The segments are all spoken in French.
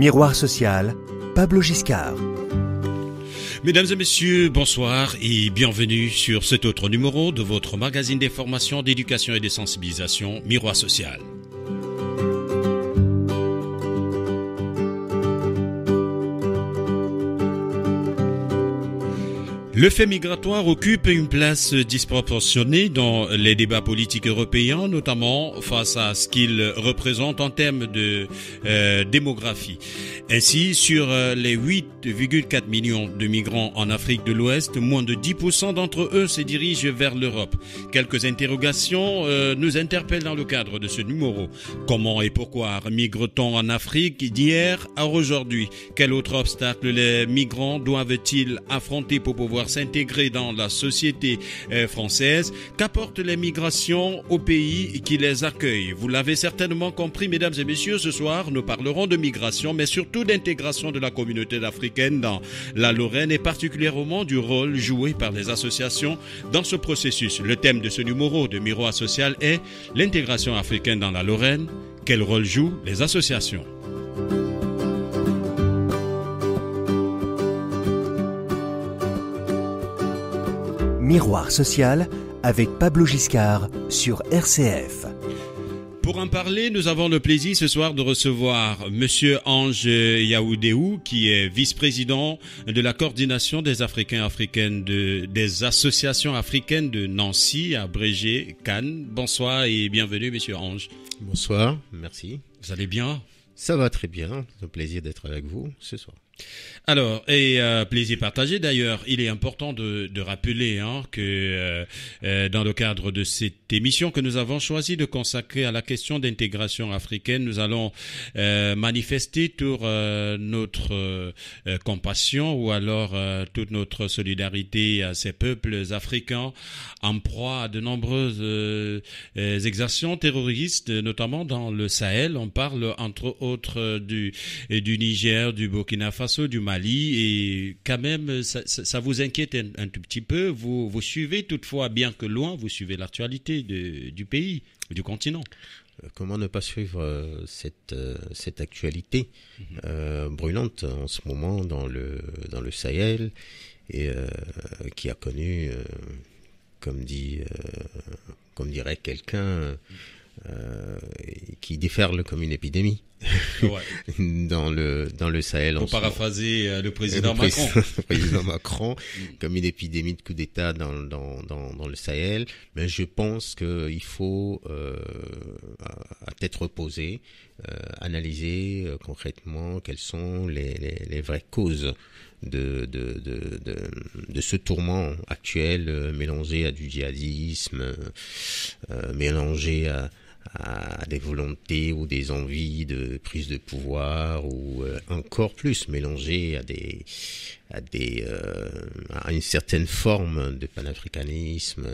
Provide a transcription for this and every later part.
Miroir social, Pablo Giscard. Mesdames et messieurs, bonsoir et bienvenue sur cet autre numéro de votre magazine d'information, d'éducation et de sensibilisation, Miroir social. Le fait migratoire occupe une place disproportionnée dans les débats politiques européens, notamment face à ce qu'il représente en termes de démographie. Ainsi, sur les 8,4 millions de migrants en Afrique de l'Ouest, moins de 10% d'entre eux se dirigent vers l'Europe. Quelques interrogations nous interpellent dans le cadre de ce numéro. Comment et pourquoi migre-t-on en Afrique d'hier à aujourd'hui? Quel autre obstacle les migrants doivent-ils affronter pour pouvoir s'intégrer dans la société française? Qu'apportent les migrations aux pays qui les accueillent? Vous l'avez certainement compris, mesdames et messieurs, ce soir, nous parlerons de migration, mais surtout d'intégration de la communauté africaine dans la Lorraine et particulièrement du rôle joué par les associations dans ce processus. Le thème de ce numéro de Miroir social est l'intégration africaine dans la Lorraine. Quel rôle jouent les associations? Miroir social avec Pablo Giscard sur RCF. Pour en parler, nous avons le plaisir ce soir de recevoir Monsieur Ange Yaoudéou, qui est vice-président de la coordination des Africaines des associations africaines de Nancy, abrégé Cannes. Bonsoir et bienvenue, Monsieur Ange. Bonsoir, merci. Vous allez bien? Ça va très bien, c'est un plaisir d'être avec vous ce soir. Alors, plaisir partagé. D'ailleurs, il est important de rappeler que dans le cadre de cette émission que nous avons choisi de consacrer à la question d'intégration africaine, nous allons manifester toute notre compassion ou alors toute notre solidarité à ces peuples africains en proie à de nombreuses exactions terroristes, notamment dans le Sahel. On parle entre autres du Niger, du Burkina Faso, du Mali, et quand même ça vous inquiète un tout petit peu. Vous suivez toutefois, bien que loin, vous suivez l'actualité du pays, du continent. Comment ne pas suivre cette actualité brûlante en ce moment dans le Sahel et qui a connu, comme dirait quelqu'un, qui déferle comme une épidémie. Ouais. dans le Sahel. Pour paraphraser le président Macron. Le président Macron, comme une épidémie de coup d'État dans le Sahel. Mais je pense qu'il faut, à tête reposée, analyser concrètement quelles sont les vraies causes de ce tourment actuel, mélangé à du djihadisme, mélangé à des volontés ou des envies de prise de pouvoir, ou encore plus mélangé à une certaine forme de panafricanisme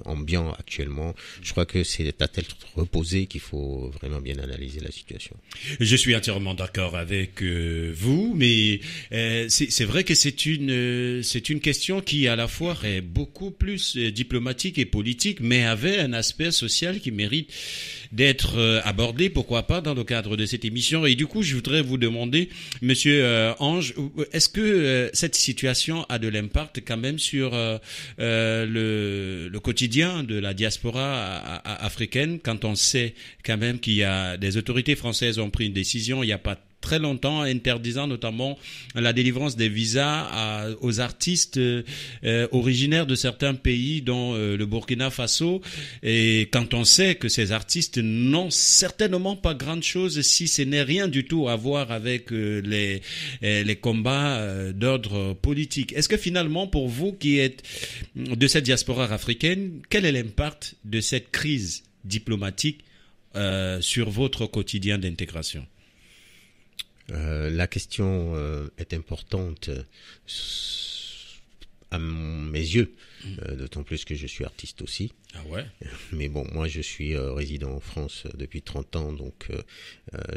ambiant actuellement. Je crois que c'est à tête reposée qu'il faut vraiment bien analyser la situation. Je suis entièrement d'accord avec vous, mais c'est vrai que c'est une question qui à la fois est beaucoup plus diplomatique et politique, mais avait un aspect social qui mérite d'être abordé, pourquoi pas, dans le cadre de cette émission. Et du coup, je voudrais vous demander, Monsieur Ange, est-ce que cette situation a de l'impact quand même sur le quotidien de la diaspora africaine, quand on sait quand même qu'il y a des autorités françaises ont pris une décision il n'y a pas très longtemps, interdisant notamment la délivrance des visas aux artistes originaires de certains pays, dont le Burkina Faso. Et quand on sait que ces artistes n'ont certainement pas grande-chose, si ce n'est rien du tout à voir avec les combats d'ordre politique. Est-ce que finalement, pour vous qui êtes de cette diaspora africaine, quel est l'impact de cette crise diplomatique sur votre quotidien d'intégration? La question est importante à mes yeux, d'autant plus que je suis artiste aussi. Ah ouais. Mais bon, moi je suis résident en France depuis 30 ans, donc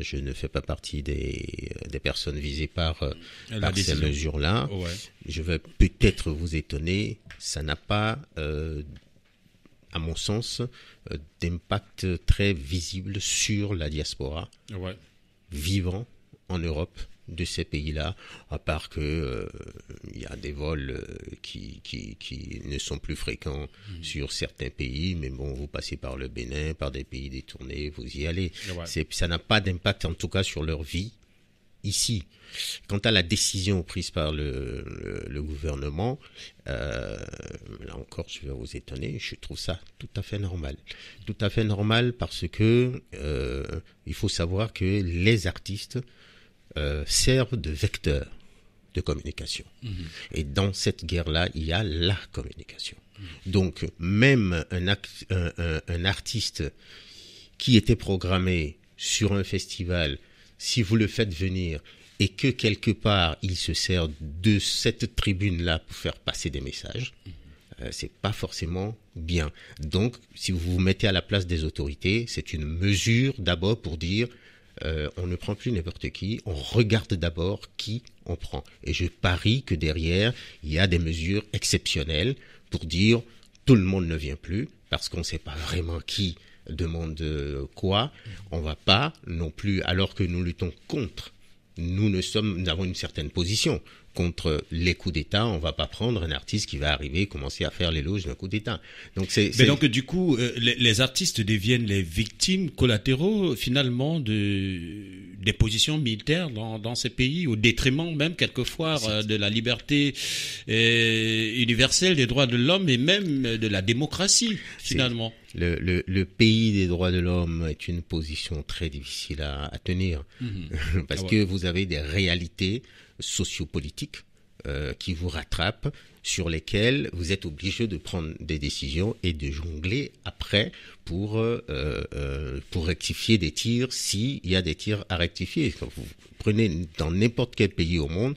je ne fais pas partie des personnes visées par ces mesures-là. Ouais. Je vais peut-être vous étonner, ça n'a pas, à mon sens, d'impact très visible sur la diaspora vivant en Europe de ces pays-là, à part que il y a des vols qui ne sont plus fréquents sur certains pays, mais bon, vous passez par le Bénin, par des pays détournés, vous y allez. Ouais. Ça n'a pas d'impact, en tout cas, sur leur vie ici. Quant à la décision prise par le gouvernement, là encore, je vais vous étonner, je trouve ça tout à fait normal. Tout à fait normal parce que il faut savoir que les artistes servent de vecteurs de communication. Et dans cette guerre-là, il y a la communication. Donc, même un artiste qui était programmé sur un festival, si vous le faites venir et que quelque part il se sert de cette tribune-là pour faire passer des messages, c'est pas forcément bien. Donc, si vous vous mettez à la place des autorités, c'est une mesure d'abord pour dire on ne prend plus n'importe qui, on regarde d'abord qui on prend. Et je parie que derrière, il y a des mesures exceptionnelles pour dire tout le monde ne vient plus parce qu'on ne sait pas vraiment qui demande quoi. On va pas non plus, alors que nous luttons contre, nous avons une certaine position contre les coups d'État. On va pas prendre un artiste qui va arriver et commencer à faire l'éloge d'un coup d'État. Donc donc du coup, les artistes deviennent les victimes collatéraux finalement des positions militaires dans ces pays, au détriment même quelquefois de la liberté universelle, des droits de l'homme et même de la démocratie finalement. Le pays des droits de l'homme est une position très difficile à tenir parce que vous avez des réalités sociopolitiques qui vous rattrapent, sur lesquelles vous êtes obligé de prendre des décisions et de jongler après pour rectifier des tirs s'il y a des tirs à rectifier. Quand vous prenez dans n'importe quel pays au monde,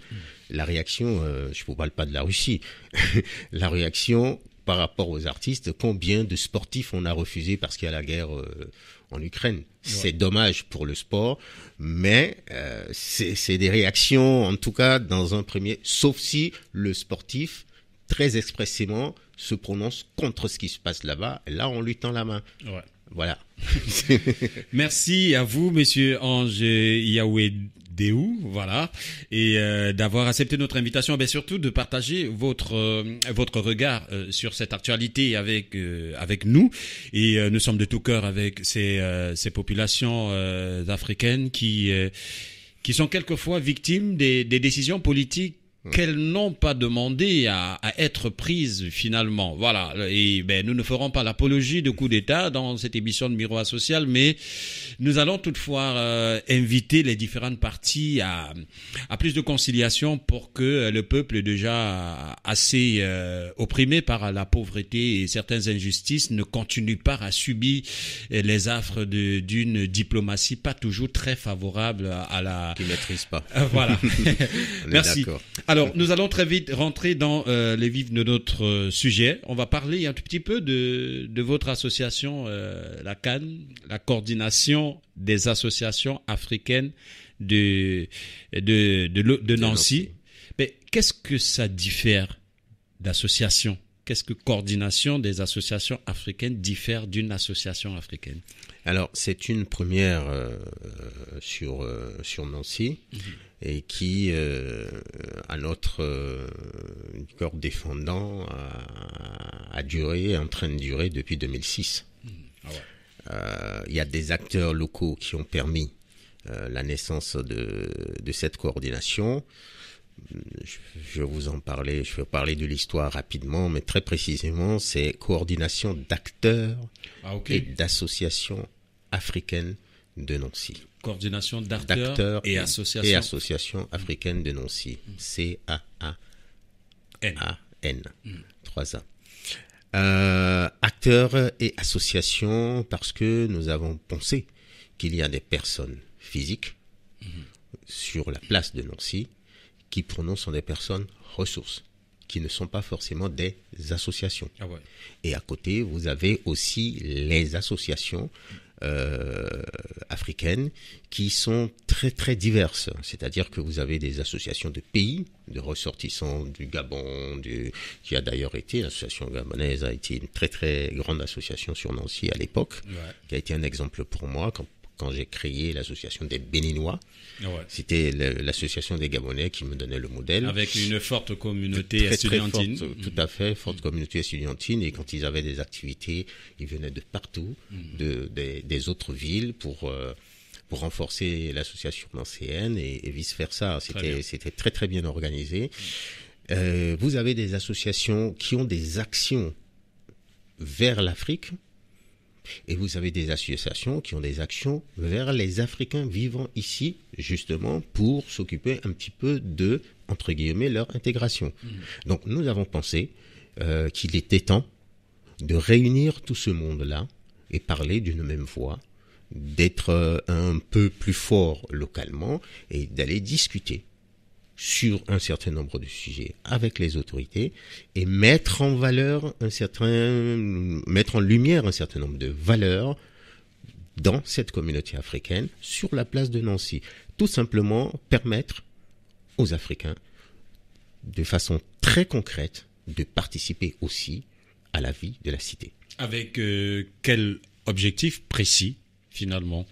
la réaction, je ne vous parle pas de la Russie, la réaction par rapport aux artistes, combien de sportifs on a refusé parce qu'il y a la guerre en Ukraine. C'est dommage pour le sport, mais c'est des réactions, en tout cas dans un premier, sauf si le sportif, très expressément, se prononce contre ce qui se passe là-bas, et là on lui tend la main. Ouais. Voilà. Merci à vous, monsieur Ange Yahweh Déou, voilà, et d'avoir accepté notre invitation, mais surtout de partager votre regard sur cette actualité avec nous. Et nous sommes de tout cœur avec ces populations africaines qui sont quelquefois victimes des décisions politiques qu'elles n'ont pas demandé à être prises finalement. Voilà. Et nous ne ferons pas l'apologie de coup d'État dans cette émission de Miroir Social, mais nous allons toutefois inviter les différentes parties à plus de conciliation pour que le peuple déjà assez opprimé par la pauvreté et certaines injustices ne continue pas à subir les affres d'une diplomatie pas toujours très favorable à la... Qui maîtrise pas. Voilà. Merci. Alors, nous allons très vite rentrer dans les vifs de notre sujet. On va parler un tout petit peu de votre association, la CAN, la coordination des associations africaines de Nancy. Mais qu'est-ce que ça diffère d'association? Qu'est-ce que coordination des associations africaines diffère d'une association africaine? Alors, c'est une première sur Nancy et qui, à notre corps défendant, a duré, est en train de durer depuis 2006. Il y a des acteurs locaux qui ont permis la naissance de cette coordination. Je vais vous en parler, je vais parler de l'histoire rapidement, mais très précisément, c'est coordination d'acteurs et d'associations africaines de Nancy. Coordination d'acteurs et associations africaines de Nancy. C-A-A-N. 3 A. Acteurs et associations parce que nous avons pensé qu'il y a des personnes physiques sur la place de Nancy qui pour nous sont des personnes ressources, qui ne sont pas forcément des associations. Et à côté, vous avez aussi les associations africaines qui sont très très diverses. C'est-à-dire que vous avez des associations de pays, de ressortissants du Gabon, qui a d'ailleurs été, l'association gabonaise a été une très très grande association sur Nancy à l'époque, qui a été un exemple pour moi. quand j'ai créé l'association des Béninois. C'était l'association des Gabonais qui me donnait le modèle. Avec une forte communauté estudiantine. Très forte, tout à fait, forte communauté estudiantine. Et quand ils avaient des activités, ils venaient de partout, des autres villes pour renforcer l'association nancéenne et vice-versa. C'était très très bien organisé. Vous avez des associations qui ont des actions vers l'Afrique et vous avez des associations qui ont des actions vers les Africains vivant ici, justement pour s'occuper un petit peu de, entre guillemets, leur intégration. Donc nous avons pensé qu'il était temps de réunir tout ce monde-là et parler d'une même voix, d'être un peu plus fort localement et d'aller discuter sur un certain nombre de sujets avec les autorités et mettre en lumière un certain nombre de valeurs dans cette communauté africaine sur la place de Nancy. Tout simplement permettre aux Africains, de façon très concrète, de participer aussi à la vie de la cité. Avec quel objectif précis, finalement ?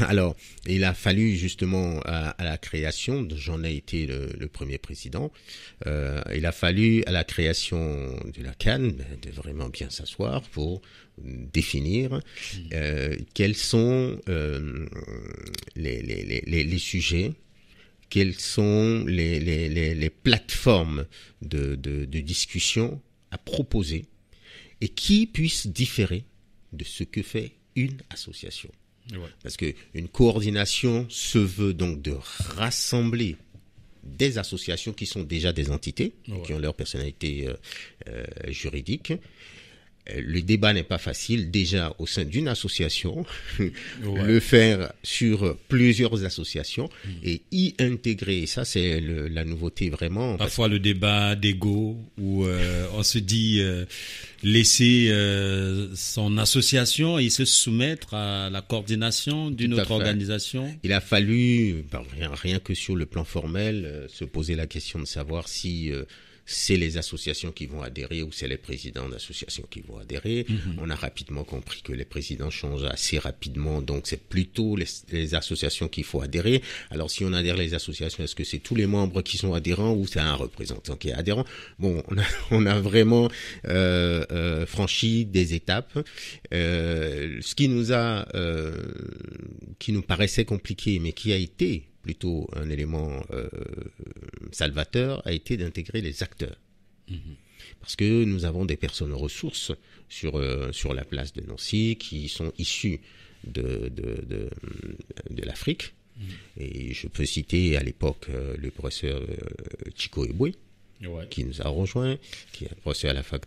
Alors, il a fallu justement à la création, j'en ai été le premier président, il a fallu à la création de la CAN de vraiment bien s'asseoir pour définir quels sont les sujets, quelles sont les plateformes de discussion à proposer et qui puissent différer de ce que fait une association. Parce que une coordination se veut donc de rassembler des associations qui sont déjà des entités, qui ont leur personnalité juridique. Le débat n'est pas facile déjà au sein d'une association, le faire sur plusieurs associations et y intégrer, ça c'est la nouveauté vraiment. Parfois le débat d'ego où on se dit laisser son association et se soumettre à la coordination d'une autre organisation. Il a fallu, rien que sur le plan formel, se poser la question de savoir si c'est les associations qui vont adhérer ou c'est les présidents d'associations qui vont adhérer. On a rapidement compris que les présidents changent assez rapidement, donc c'est plutôt les associations qu'il faut adhérer. Alors si on adhère les associations, est-ce que c'est tous les membres qui sont adhérents ou c'est un représentant qui est adhérent? Bon, on a vraiment franchi des étapes. Ce qui nous paraissait compliqué, mais qui a été plutôt un élément salvateur, a été d'intégrer les acteurs. Parce que nous avons des personnes ressources sur la place de Nancy qui sont issues de l'Afrique. Et je peux citer à l'époque le professeur Chico Eboué, qui nous a rejoint, qui est professeur à la fac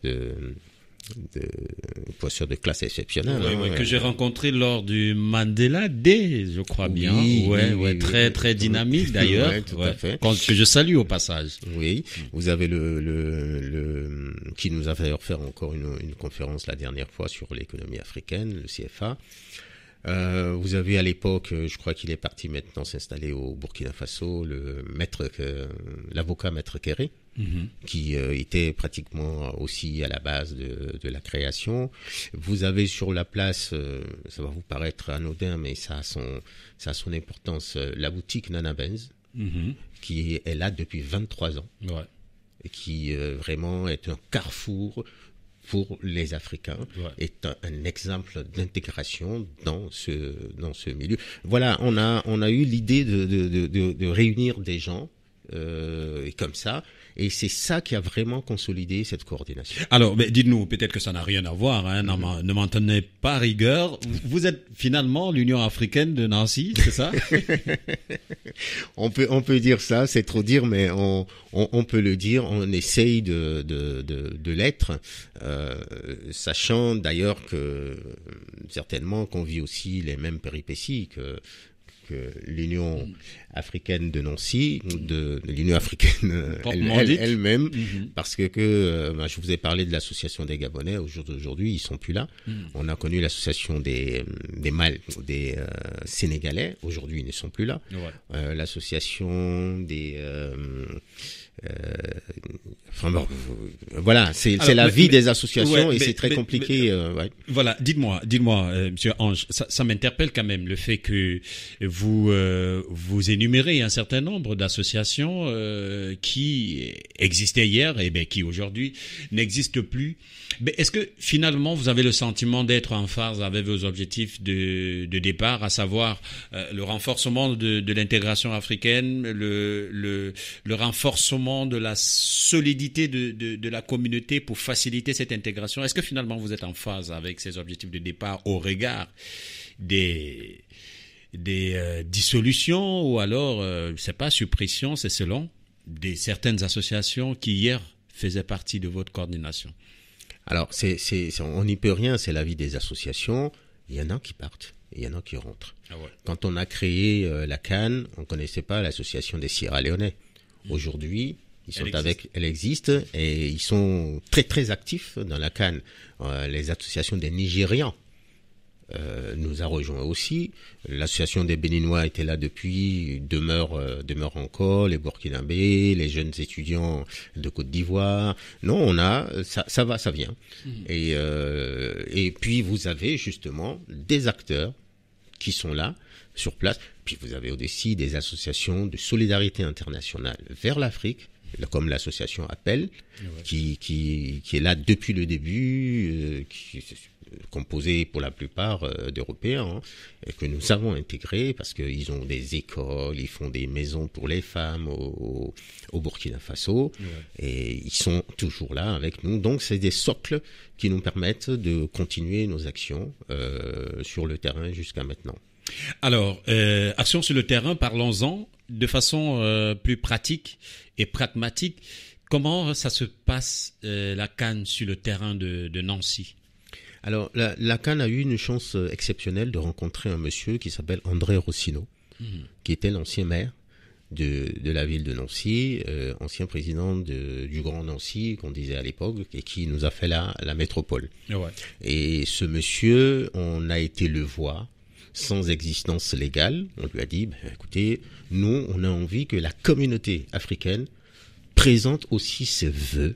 professeur de classe exceptionnelle. Que j'ai rencontré lors du Mandela Day, je crois bien. Très dynamique d'ailleurs. Tout à fait. Que je salue au passage. Oui. Vous avez qui nous a fait faire encore une conférence la dernière fois sur l'économie africaine, le CFA. Vous avez à l'époque, je crois qu'il est parti maintenant s'installer au Burkina Faso, l'avocat Maître Kéré, qui était pratiquement aussi à la base de la création. Vous avez sur la place, ça va vous paraître anodin, mais ça a son importance, la boutique Nana Benz, qui est là depuis 23 ans, et qui vraiment est un carrefour pour les Africains, est un exemple d'intégration dans ce milieu. Voilà, on a eu l'idée de réunir des gens comme ça, et c'est ça qui a vraiment consolidé cette coordination. Alors, mais dites-nous, peut-être que ça n'a rien à voir, ne m'en tenez pas rigueur. Vous êtes finalement l'Union africaine de Nancy, c'est ça? On peut dire ça, c'est trop dire, mais on peut le dire. On essaye de l'être, sachant d'ailleurs que certainement qu'on vit aussi les mêmes péripéties l'Union africaine de Nancy, de l'Union africaine elle-même, parce que je vous ai parlé de l'association des Gabonais. Au jour d'aujourd'hui, ils sont plus là. On a connu l'association des Sénégalais. Aujourd'hui, ils ne sont plus là. Ouais. L'association des voilà, c'est la vie des associations et c'est très compliqué. Ouais. Voilà, dites-moi, Monsieur Ange, ça m'interpelle quand même le fait que vous énumérez un certain nombre d'associations qui existaient hier et qui aujourd'hui n'existent plus. Mais est-ce que finalement vous avez le sentiment d'être en phase avec vos objectifs de départ, à savoir le renforcement de l'intégration africaine, le renforcement de la solidité de la communauté pour faciliter cette intégration? Est-ce que finalement vous êtes en phase avec ces objectifs de départ au regard des dissolutions ou alors, c'est pas suppression, c'est selon certaines associations qui hier faisaient partie de votre coordination? Alors, on n'y peut rien, c'est la vie des associations. Il y en a qui partent, et il y en a qui rentrent. Ah ouais. Quand on a créé la CAN, on connaissait pas l'association des Sierra Leonais. Aujourd'hui, elle existe et ils sont très très actifs dans la CAN. Les associations des Nigérians nous a rejoint aussi. L'association des Béninois était là depuis, demeure encore, les Burkinabés, les jeunes étudiants de Côte d'Ivoire. Non, ça vient. Et puis vous avez justement des acteurs qui sont là, sur place. Puis vous avez aussi des associations de solidarité internationale vers l'Afrique, comme l'association Appel, qui est là depuis le début, qui est composée pour la plupart d'Européens, et que nous avons intégré parce qu'ils ont des écoles, ils font des maisons pour les femmes au Burkina Faso, et ils sont toujours là avec nous. Donc c'est des socles qui nous permettent de continuer nos actions sur le terrain jusqu'à maintenant. Alors, action sur le terrain, parlons-en de façon plus pratique et pragmatique. Comment ça se passe, la CAN sur le terrain de Nancy? Alors, la CAN a eu une chance exceptionnelle de rencontrer un monsieur qui s'appelle André Rossino, qui était l'ancien maire de la ville de Nancy, ancien président du Grand Nancy, qu'on disait à l'époque, et qui nous a fait la métropole. Ouais. Et ce monsieur, on a été le voir sans existence légale. On lui a dit, écoutez, nous, on a envie que la communauté africaine présente aussi ses vœux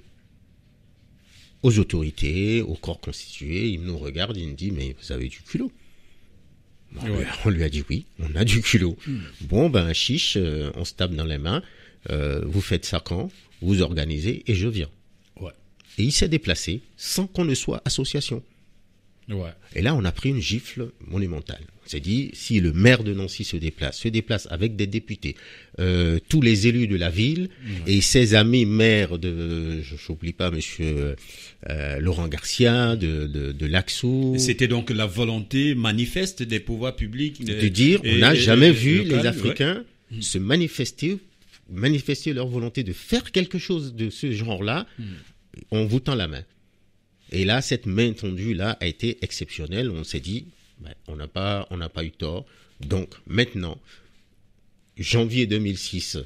aux autorités, au corps constitué. Il nous regarde, il nous dit, mais vous avez du culot. On lui a dit oui, on a du culot. Bon, chiche, on se tape dans les mains, vous faites ça quand, vous organisez et je viens. Ouais. Et il s'est déplacé sans qu'on ne soit association. Ouais. Et là, on a pris une gifle monumentale. On s'est dit, si le maire de Nancy se déplace avec des députés, tous les élus de la ville et ses amis maires j'oublie pas monsieur Laurent Garcia de Laxou. C'était donc la volonté manifeste des pouvoirs publics de dire, on n'a jamais vu les Africains se manifester leur volonté de faire quelque chose de ce genre-là en vous tend la main. Et là, cette main tendue-là a été exceptionnelle. On s'est dit, on n'a pas eu tort. Donc, maintenant, janvier 2006,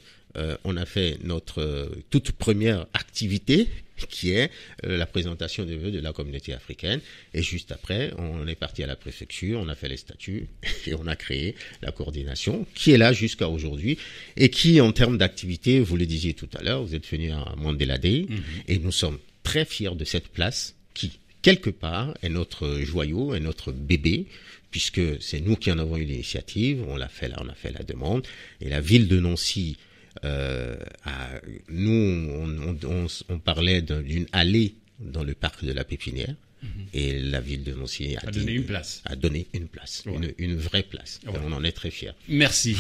on a fait notre toute première activité, qui est la présentation des vœux de la communauté africaine. Et juste après, on est parti à la préfecture, on a fait les statuts et on a créé la coordination, qui est là jusqu'à aujourd'hui et qui, en termes d'activité, vous le disiez tout à l'heure, vous êtes venu à Mandela Day et nous sommes très fiers de cette place qui, quelque part, est notre joyau, est notre bébé, puisque c'est nous qui en avons eu l'initiative, on a fait la demande, et la ville de Nancy, on parlait d'une allée dans le parc de la Pépinière, et la ville de Nancy a donné une place. Une vraie place. Ouais. On en est très fiers. Merci.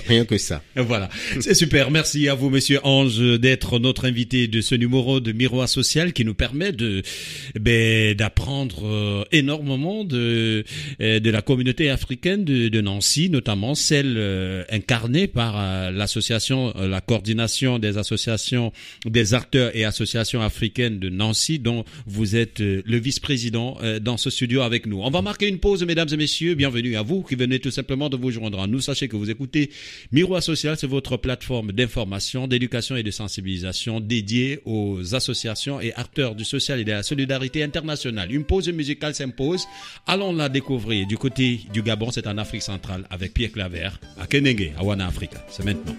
Rien que ça. Voilà. C'est super. Merci à vous, monsieur Ange, d'être notre invité de ce numéro de Miroir Social qui nous permet d'apprendre énormément de la communauté africaine de Nancy, notamment celle incarnée par l'association, la coordination des associations, des acteurs et associations africaines de Nancy, dont vous êtes le vice-président vice-président dans ce studio avec nous. On va marquer une pause, mesdames et messieurs. Bienvenue à vous qui venez tout simplement de vous joindre à nous. Sachez que vous écoutez Miroir Social, c'est votre plateforme d'information, d'éducation et de sensibilisation dédiée aux associations et acteurs du social et de la solidarité internationale. Une pause musicale s'impose. Allons la découvrir du côté du Gabon, c'est en Afrique centrale avec Pierre Claver à Kenenge, à Wana Africa. C'est maintenant.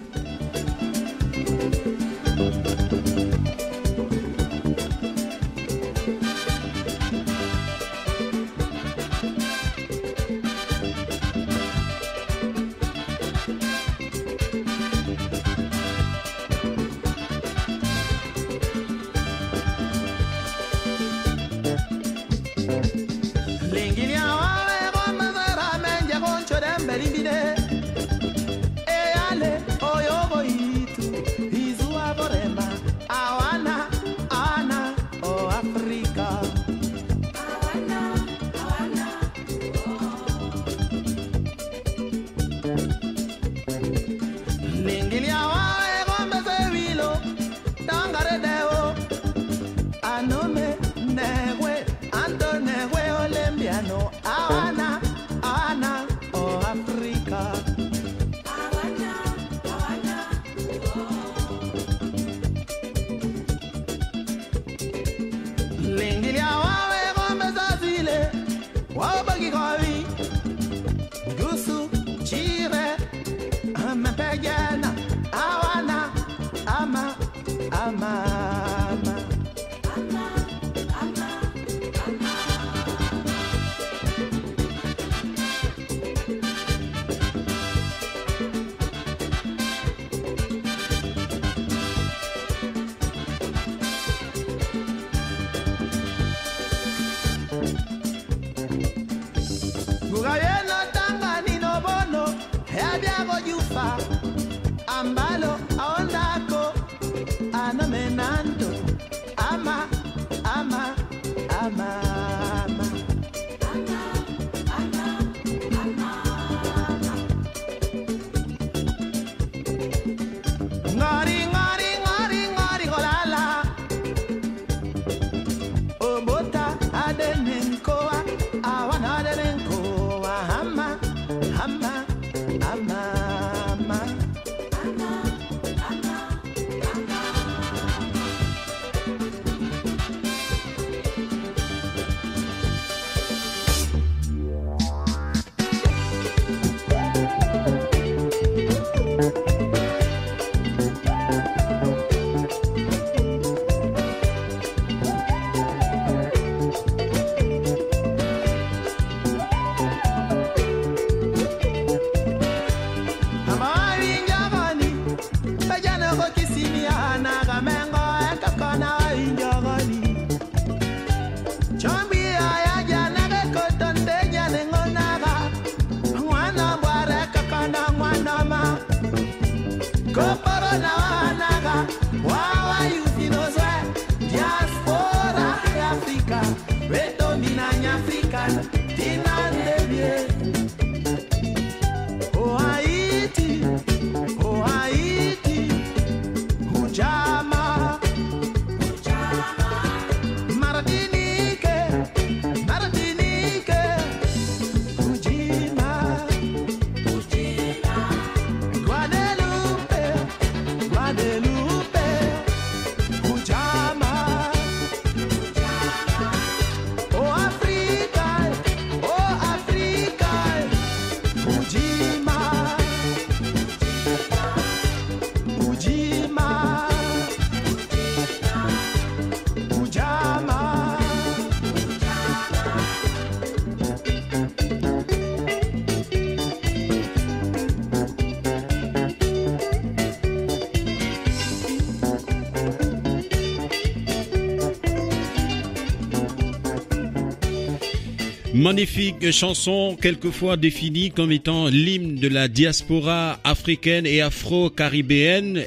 Magnifique chanson, quelquefois définie comme étant l'hymne de la diaspora africaine et afro-caribéenne,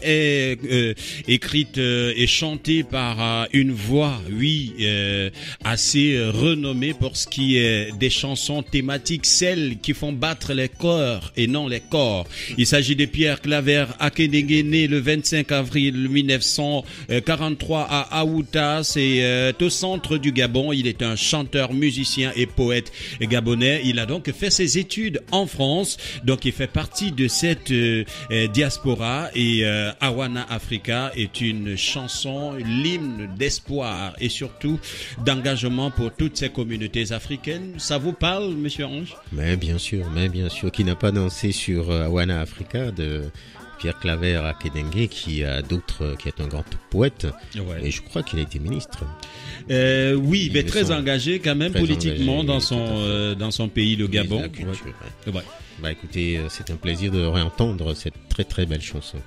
écrite et chantée par une voix, assez renommée pour ce qui est des chansons thématiques, celles qui font battre les cœurs et non les corps. Il s'agit de Pierre Claver Akénégué, né le 25 avril 1943 à Aouta, c'est au centre du Gabon. Il est un chanteur, musicien et poète gabonais. Il a donc fait ses études en France, donc il fait partie de cette diaspora, et Awana Africa est une chanson, l'hymne d'espoir et surtout d'engagement pour toutes ces communautés africaines. Ça vous parle, monsieur Ange? Mais bien sûr, qui n'a pas dansé sur Awana Africa de Pierre Claver Akénégué, qui est un grand poète, ouais. Et je crois qu'il a été ministre. Oui, mais très engagé quand même politiquement dans son pays, le Gabon. Ouais. Bah écoutez, c'est un plaisir de réentendre cette très très belle chanson.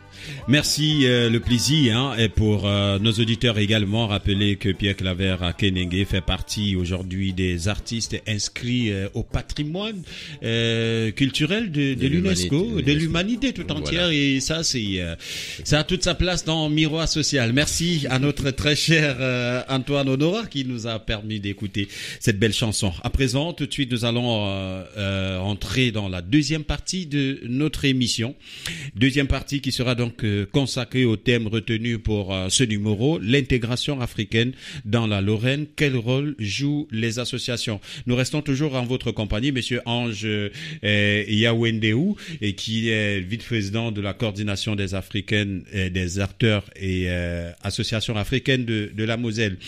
Merci, le plaisir, et pour nos auditeurs également, rappeler que Pierre Claver Akénégué fait partie aujourd'hui des artistes inscrits au patrimoine culturel de l'UNESCO, de l'humanité tout entière, voilà. Et ça, ça a toute sa place dans Miroir Social. Merci à notre très cher Antoine Honora qui nous a permis d'écouter cette belle chanson. À présent, tout de suite, nous allons entrer dans la deuxième partie de notre émission. Deuxième partie qui sera donc consacrée au thème retenu pour ce numéro, l'intégration africaine dans la Lorraine. Quel rôle jouent les associations? Nous restons toujours en votre compagnie, monsieur Ange Yawendeou, et qui est vice-président de la coordination des Africaines, des acteurs et associations africaines de la Moselle.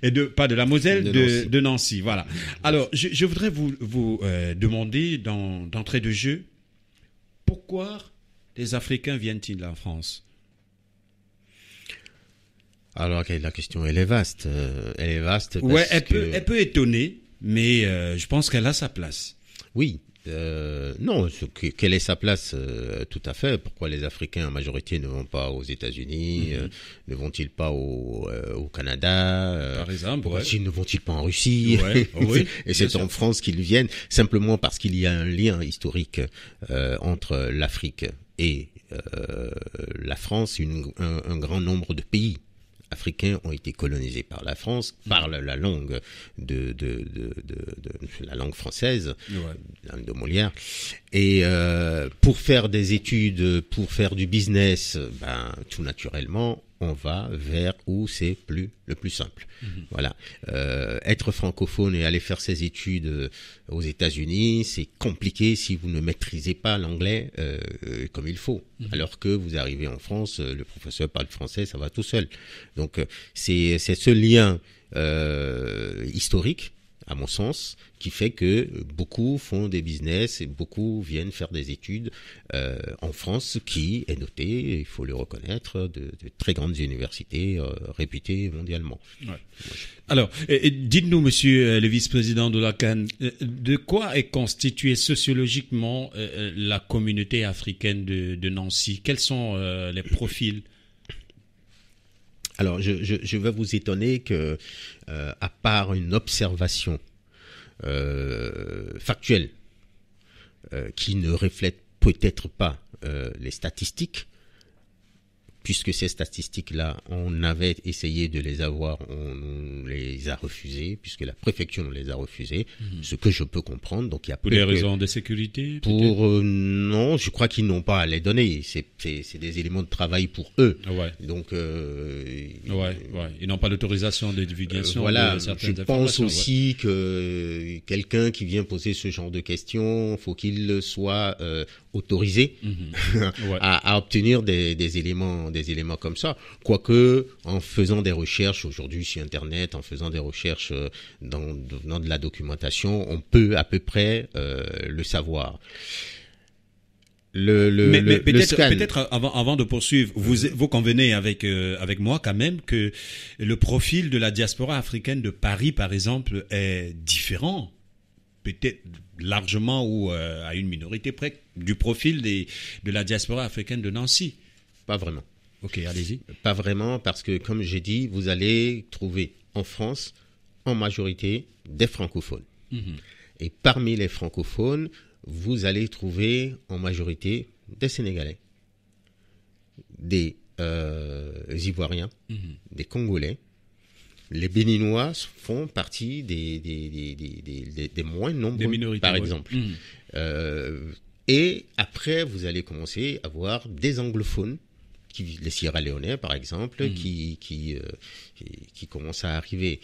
De Nancy. Voilà. Alors, je voudrais vous demander d'entrée de jeu, pourquoi les Africains viennent-ils en France? Alors, la question, elle est vaste. Ouais, elle peut étonner, mais je pense qu'elle a sa place. Oui. Non, quelle est sa place? Tout à fait. Pourquoi les Africains en majorité ne vont pas aux États-Unis, ne vont-ils pas au Canada, par exemple, ne vont-ils pas en Russie? Oui, et c'est en France qu'ils viennent, simplement parce qu'il y a un lien historique entre l'Afrique et la France. Un grand nombre de pays africains ont été colonisés par la France, parlent la langue la langue française, la langue de Molière. Et pour faire des études, pour faire du business, tout naturellement, on va vers où c'est le plus simple. Voilà. Être francophone et aller faire ses études aux États-Unis, c'est compliqué si vous ne maîtrisez pas l'anglais comme il faut. Alors que vous arrivez en France, le professeur parle français, ça va tout seul. Donc c'est ce lien historique, à mon sens, qui fait que beaucoup font des business et beaucoup viennent faire des études en France, qui est notée, il faut le reconnaître, de très grandes universités réputées mondialement. Ouais. Alors, dites-nous, monsieur le vice-président de la CAN, de quoi est constituée sociologiquement la communauté africaine de Nancy? Quels sont les profils? Alors, je vais vous étonner que, à part une observation factuelle qui ne reflète peut-être pas les statistiques, puisque ces statistiques-là, on avait essayé de les avoir, on les a refusées, puisque la préfecture nous les a refusées, ce que je peux comprendre. Donc il y a pour des raisons de sécurité? Non, je crois qu'ils n'ont pas à les donner. C'est des éléments de travail pour eux. Ouais. Donc ils n'ont pas l'autorisation de divulgation. Voilà. De certaines je pense aussi que quelqu'un qui vient poser ce genre de questions, faut qu'il soit autorisé à obtenir des éléments comme ça. Quoique, en faisant des recherches aujourd'hui sur Internet, en faisant des recherches dans de la documentation, on peut à peu près le savoir. Mais peut-être avant de poursuivre, vous convenez avec moi quand même que le profil de la diaspora africaine de Paris, par exemple, est différent, peut-être largement ou à une minorité près, du profil de la diaspora africaine de Nancy. Pas vraiment. Ok, allez-y. Pas vraiment, parce que, comme j'ai dit, vous allez trouver en France, en majorité, des francophones. Et parmi les francophones, vous allez trouver en majorité des Sénégalais, des Ivoiriens, des Congolais. Les Béninois font partie des moins nombreux, des minorités, par ouais. exemple. Et après, vous allez commencer à voir des anglophones, les Sierra Léonais, par exemple, qui commencent à arriver.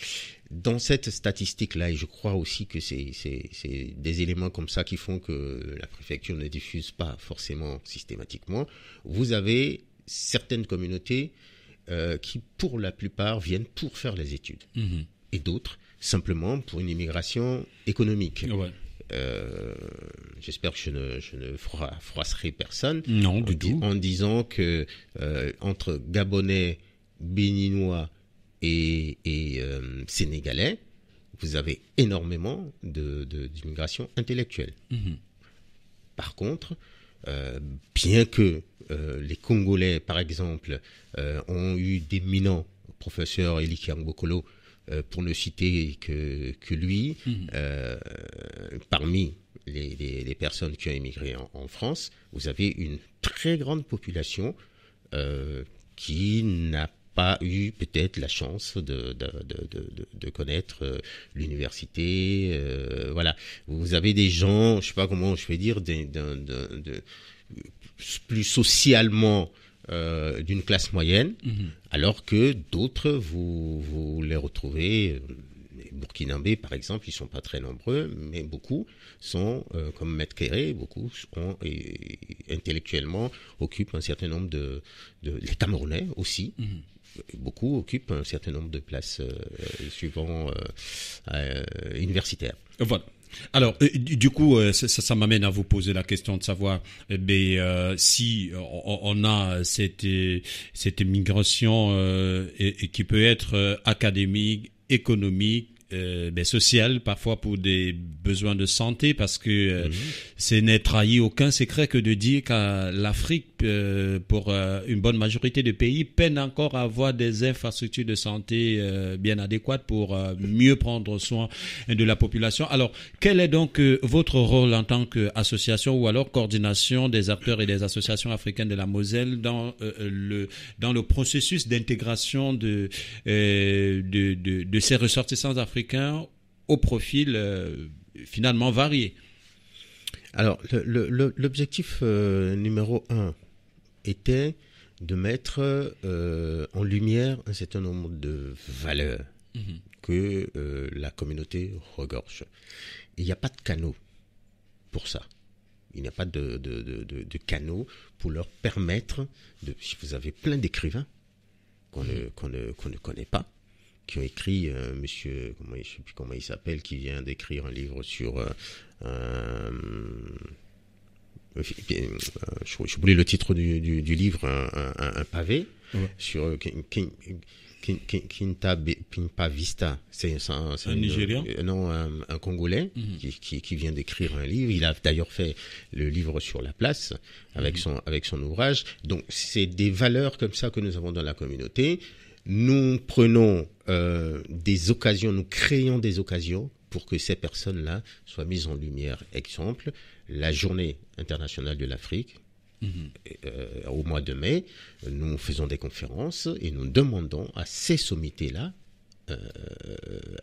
Dans cette statistique-là, et je crois aussi que c'est des éléments comme ça qui font que la préfecture ne diffuse pas forcément systématiquement, vous avez certaines communautés qui, pour la plupart, viennent pour faire les études. Et d'autres, simplement pour une immigration économique. Ouais. J'espère que je ne froisserai personne en disant que entre Gabonais, Béninois et Sénégalais, vous avez énormément d'immigration intellectuelle. Par contre, bien que les Congolais, par exemple, ont eu d'éminents professeurs, Eli Kiambokolo, pour ne citer que lui, parmi les personnes qui ont émigré en France, vous avez une très grande population qui n'a pas eu peut-être la chance de connaître l'université. Voilà, vous avez des gens, je sais pas comment je vais dire, plus socialement d'une classe moyenne, alors que d'autres, vous les retrouvez, les Burkinabés par exemple, ils sont pas très nombreux, mais beaucoup sont, comme Maître Kéré, beaucoup sont, intellectuellement occupent un certain nombre les Camerounais aussi, beaucoup occupent un certain nombre de places suivant universitaires. Voilà. Alors, du coup, ça m'amène à vous poser la question de savoir, si on a cette migration et qui peut être académique, économique, sociale, parfois pour des besoins de santé, parce que ce n'est trahi aucun secret que de dire que l'Afrique, pour une bonne majorité de pays, peine encore à avoir des infrastructures de santé bien adéquates pour mieux prendre soin de la population. Alors, quel est donc votre rôle en tant qu'association ou alors coordination des acteurs et des associations africaines de la Moselle dans le processus d'intégration de ces ressortissants africains au profil finalement varié? Alors, l'objectif numéro 1 était de mettre en lumière un certain nombre de valeurs que la communauté regorge. Il n'y a pas de canaux pour ça. Il n'y a pas de canaux pour leur permettre si vous avez plein d'écrivains qu'on ne connaît pas, qui ont écrit, monsieur, je ne sais plus comment il s'appelle, qui vient d'écrire un livre sur j'ai oublié le titre du livre, un pavé, sur Kinta Vista, c'est un Nigérian, un Congolais qui vient d'écrire un livre. Il a d'ailleurs fait le livre sur la place avec son ouvrage. Donc c'est des valeurs comme ça que nous avons dans la communauté. Nous prenons des occasions, nous créons des occasions pour que ces personnes-là soient mises en lumière. Exemple, la Journée internationale de l'Afrique, au mois de mai, nous faisons des conférences et nous demandons à ces sommités-là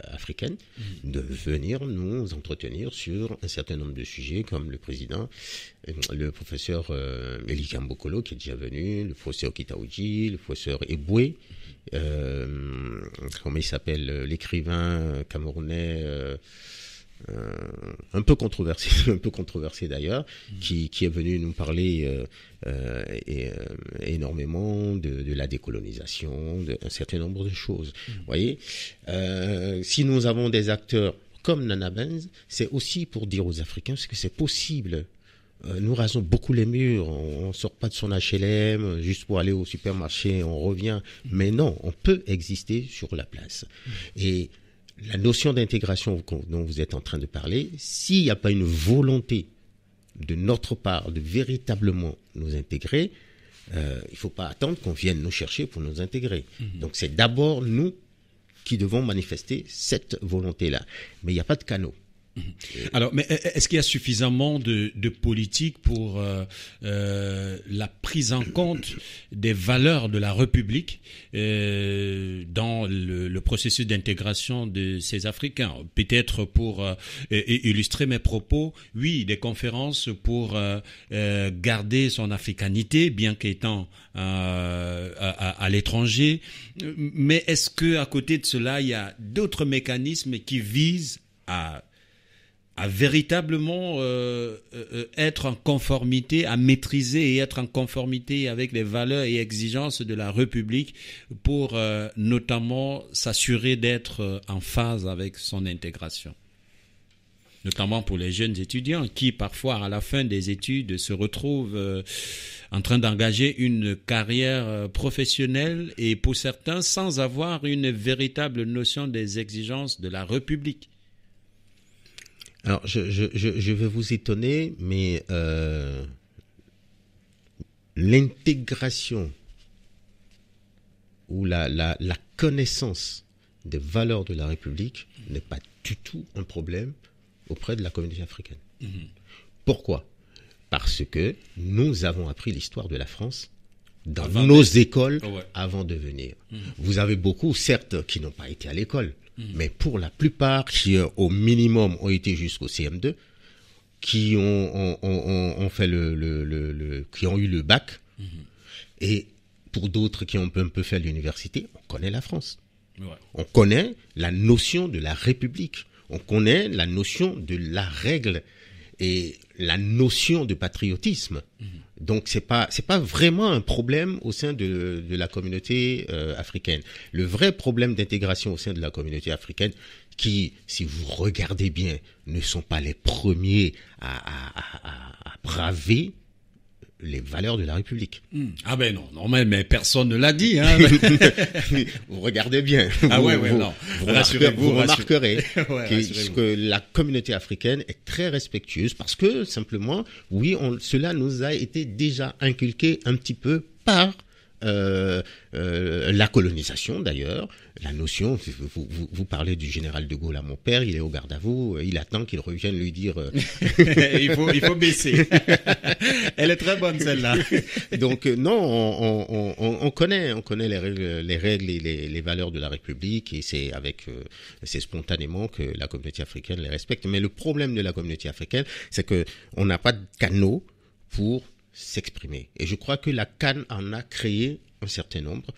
africaines de venir nous entretenir sur un certain nombre de sujets, comme le président, le professeur Eli Kiambokolo qui est déjà venu, le professeur Kitaouji, le professeur Eboué, comment il s'appelle, l'écrivain camerounais un peu controversé d'ailleurs, qui est venu nous parler énormément de la décolonisation, d'un certain nombre de choses. Vous voyez, si nous avons des acteurs comme Nana Benz, c'est aussi pour dire aux Africains que c'est possible. Nous rasons beaucoup les murs, on sort pas de son HLM juste pour aller au supermarché, on revient. Mais non, on peut exister sur la place. Et la notion d'intégration dont vous êtes en train de parler, s'il n'y a pas une volonté de notre part de véritablement nous intégrer, il ne faut pas attendre qu'on vienne nous chercher pour nous intégrer. Donc c'est d'abord nous qui devons manifester cette volonté-là. Mais il n'y a pas de canaux. Alors, mais est-ce qu'il y a suffisamment de politique pour la prise en compte des valeurs de la République dans le processus d'intégration de ces Africains? Peut-être pour illustrer mes propos, oui, des conférences pour garder son africanité, bien qu'étant à l'étranger. Mais est-ce que à côté de cela, il y a d'autres mécanismes qui visent à véritablement être en conformité, à maîtriser et être en conformité avec les valeurs et exigences de la République pour notamment s'assurer d'être en phase avec son intégration? Notamment pour les jeunes étudiants qui parfois à la fin des études se retrouvent en train d'engager une carrière professionnelle et pour certains sans avoir une véritable notion des exigences de la République. Alors, je vais vous étonner, mais l'intégration ou la connaissance des valeurs de la République n'est pas du tout un problème auprès de la communauté africaine. Pourquoi? Parce que nous avons appris l'histoire de la France dans nos écoles avant de venir. Vous avez beaucoup, certes, qui n'ont pas été à l'école, mais pour la plupart qui au minimum ont été jusqu'au CM2, qui ont fait qui ont eu le bac, et pour d'autres qui ont un peu fait l'université, on connaît la France. On connaît la notion de la République, on connaît la notion de la règle et la notion de patriotisme. Donc c'est pas vraiment un problème au sein de la communauté africaine. Le vrai problème d'intégration au sein de la communauté africaine, qui, si vous regardez bien, ne sont pas les premiers à braver les valeurs de la République. Ah ben non, mais personne ne l'a dit. Hein. Vous regardez bien. Vous remarquerez que la communauté africaine est très respectueuse parce que simplement, oui, cela nous a été déjà inculqué un petit peu par la colonisation d'ailleurs, la notion, vous parlez du général de Gaulle à mon père, il est au garde à vous, il attend qu'il revienne lui dire il faut baisser. Elle est très bonne celle-là. Donc non, on connaît les règles et les valeurs de la République et c'est spontanément que la communauté africaine les respecte. Mais le problème de la communauté africaine, c'est que on n'a pas de canaux pour s'exprimer. Et je crois que la CAN en a créé un certain nombre.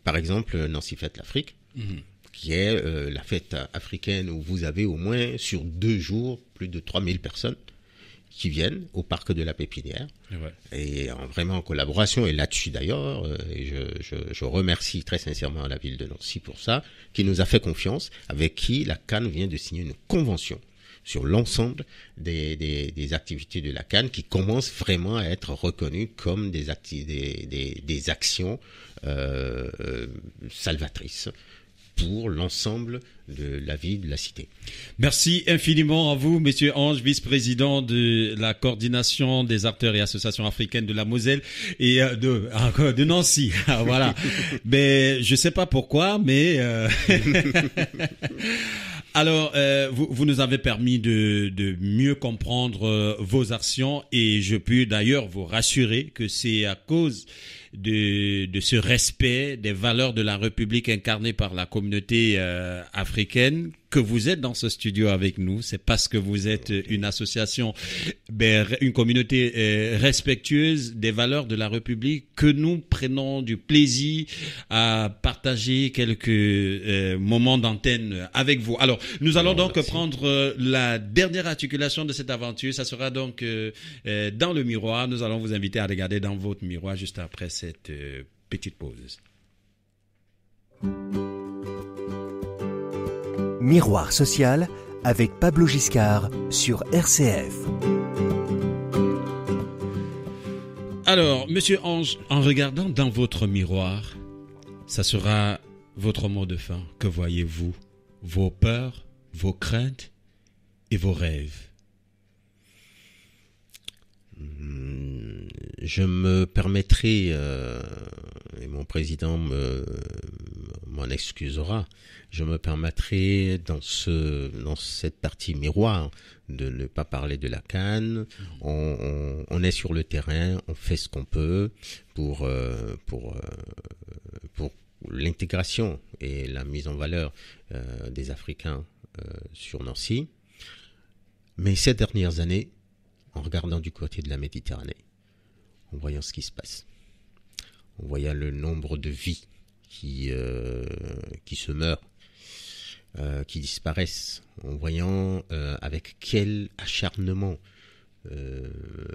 Par exemple, Nancy Fête l'Afrique, qui est la fête africaine où vous avez au moins sur 2 jours plus de 3000 personnes qui viennent au parc de la Pépinière. Et vraiment en collaboration, et là-dessus d'ailleurs, et je remercie très sincèrement la ville de Nancy pour ça, qui nous a fait confiance, avec qui la CAN vient de signer une convention sur l'ensemble des activités de la CAN qui commencent vraiment à être reconnues comme des actions salvatrices pour l'ensemble de la vie de la cité. Merci infiniment à vous, Monsieur Ange, vice-président de la coordination des acteurs et associations africaines de la Moselle et de Nancy. Voilà. Mais je sais pas pourquoi, mais alors, vous nous avez permis de mieux comprendre vos actions et je peux d'ailleurs vous rassurer que c'est à cause de ce respect des valeurs de la République incarnées par la communauté africaine que vous êtes dans ce studio avec nous. C'est parce que vous êtes une association, une communauté respectueuse des valeurs de la République que nous prenons du plaisir à partager quelques moments d'antenne avec vous. Alors, nous allons donc prendre la dernière articulation de cette aventure. Ça sera donc dans le miroir. Nous allons vous inviter à regarder dans votre miroir juste après cette petite pause. Miroir social avec Pablo Giscard sur RCF. Alors, Monsieur Ange, en regardant dans votre miroir, ça sera votre mot de fin. Que voyez-vous? Vos peurs, vos craintes et vos rêves? Je me permettrai, et mon président m'en excusera, je me permettrai dans cette partie miroir de ne pas parler de la CAN. On est sur le terrain, on fait ce qu'on peut pour l'intégration et la mise en valeur des Africains sur Nancy. Mais ces dernières années, en regardant du côté de la Méditerranée, en voyant ce qui se passe, en voyant le nombre de vies qui se meurent, qui disparaissent, en voyant avec quel acharnement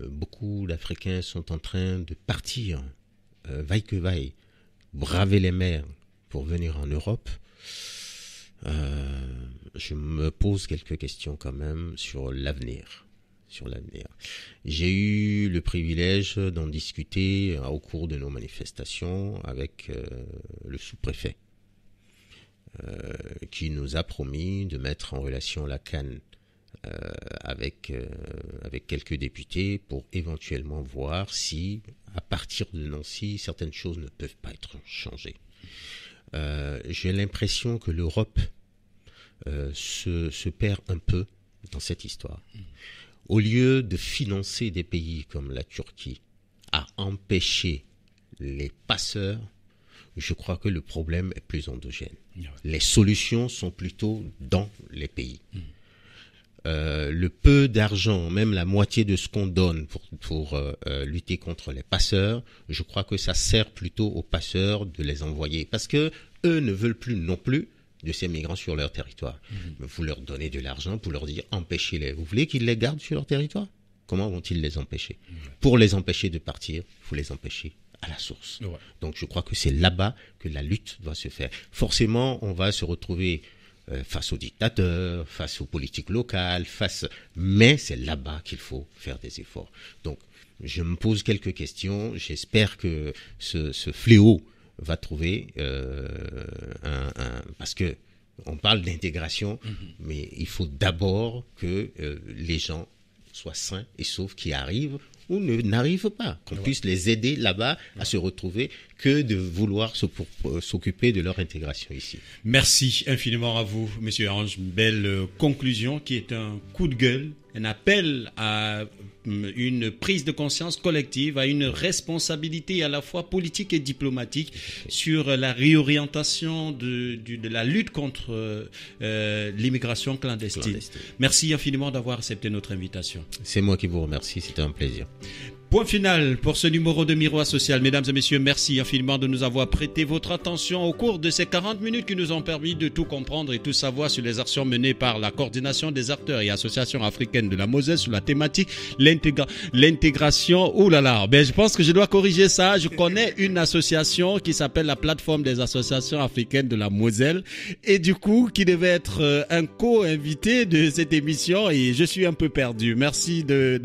beaucoup d'Africains sont en train de partir, vaille que vaille, braver les mers pour venir en Europe, je me pose quelques questions quand même sur l'avenir. J'ai eu le privilège d'en discuter au cours de nos manifestations avec le sous-préfet qui nous a promis de mettre en relation la CAN avec quelques députés pour éventuellement voir si, à partir de Nancy, certaines choses ne peuvent pas être changées. J'ai l'impression que l'Europe se perd un peu dans cette histoire. Au lieu de financer des pays comme la Turquie à empêcher les passeurs, je crois que le problème est plus endogène. Les solutions sont plutôt dans les pays. Le peu d'argent, même la moitié de ce qu'on donne pour lutter contre les passeurs, je crois que ça sert plutôt aux passeurs de les envoyer. Parce que eux ne veulent plus non plus de ces migrants sur leur territoire. Vous leur donnez de l'argent pour leur dire empêchez-les. Vous voulez qu'ils les gardent sur leur territoire? Comment vont-ils les empêcher? Pour les empêcher de partir, il faut les empêcher à la source. Ouais. Donc je crois que c'est là-bas que la lutte doit se faire. Forcément, on va se retrouver face aux dictateurs, face aux politiques locales, mais c'est là-bas qu'il faut faire des efforts. Donc je me pose quelques questions. J'espère que ce fléau va trouver parce que on parle d'intégration, mais il faut d'abord que les gens soient sains et saufs, qui arrivent ou n'arrivent pas, qu'on puisse les aider là-bas à se retrouver, que de vouloir s'occuper de leur intégration ici. Merci infiniment à vous, Monsieur Ange. Une belle conclusion qui est un coup de gueule, un appel à une prise de conscience collective, à une responsabilité à la fois politique et diplomatique sur la réorientation de la lutte contre l'immigration clandestine. Merci infiniment d'avoir accepté notre invitation. C'est moi qui vous remercie, c'était un plaisir. Point final pour ce numéro de Miroir Social. Mesdames et messieurs, merci infiniment de nous avoir prêté votre attention au cours de ces 40 minutes qui nous ont permis de tout comprendre et tout savoir sur les actions menées par la coordination des acteurs et associations africaines de la Moselle sur la thématique l'intégration. Oh là là, je pense que je dois corriger ça. Je connais une association qui s'appelle la plateforme des associations africaines de la Moselle et du coup qui devait être un co-invité de cette émission et je suis un peu perdu. Merci de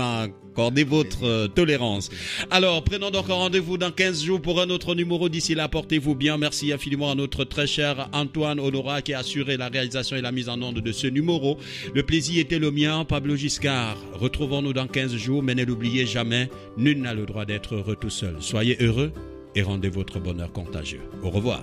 m'accorder votre tolérance. Alors, prenons donc un rendez-vous dans 15 jours pour un autre numéro. D'ici là, portez-vous bien. Merci infiniment à notre très cher Antoine Honora qui a assuré la réalisation et la mise en onde de ce numéro. Le plaisir était le mien, Pablo Giscard. Retrouvons-nous dans 15 jours, mais ne l'oubliez jamais, nul n'a le droit d'être heureux tout seul. Soyez heureux et rendez votre bonheur contagieux. Au revoir.